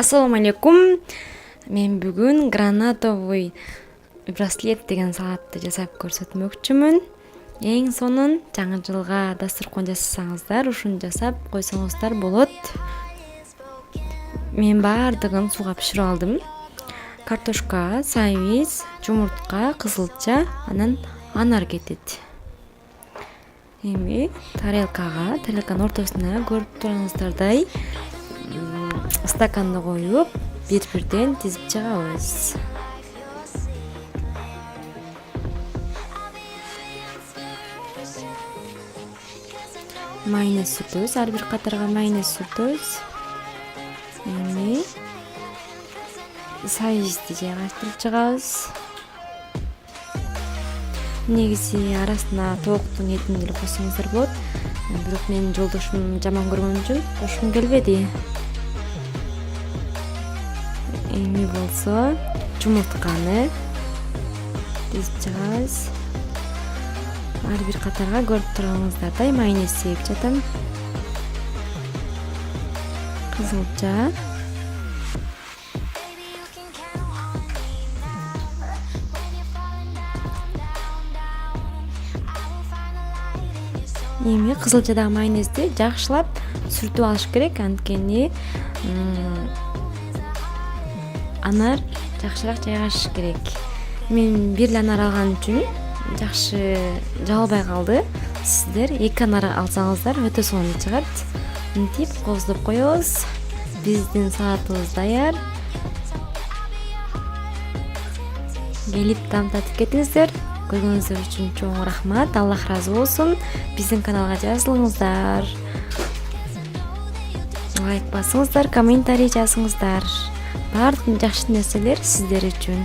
Ассаламу алейкум. Мен бүгүн гранатовый браслет деген саатты жасап көрсөтмөкчүмүн. Эң сонун жаңы жылга дасторкон жасасаңыздар, ушуну жасап койсоңуздар болот. Мен баардыгын сууга биширип алдым. Картошка, сабиз, жумуртка, кызылча, анан анар кетет. Эми тарелканын ортосуна көрүп тургансыздардай стаканды коюп, бир-бирден тизип чыгабыз. Майонез сүртөбүз, ар бир катарга майонез сүртөбүз. Эми сабизди жайгаштырып чыгабыз. Негизи арасына тооктун этин деле койсоңуздар болот. Бирок менин жолдошум жаман көргөн үчүн кошкум келбеди. Эми болсо жумуртканы тизип чыгабыз. Ар бир катарга көрүп тургансыздардай майонез сеип жатам. Кызылча, эми кызылчадагы майонезди жакшылап сүртүп алыш керек, анткени анар жакшыраак жайгашыш керек. Мен бир эле анар алган үчүн жакшы жабылбай калды. Сиздер 2 анар алсаңыздар өтө сонун чыгат. Мынтип кооздоп коебуз. Биздин салатыбыз даяр. Келип тамтатып кетиңиздер. Көргөнүңүздөр үчүн чоң рахмат. Аллах ыраазы болсун. Биздин каналга жазылыңыздар. Лайк басыңыздар, комментарий жазыңыздар. Баардык жакшы нерселер сиздер үчүн.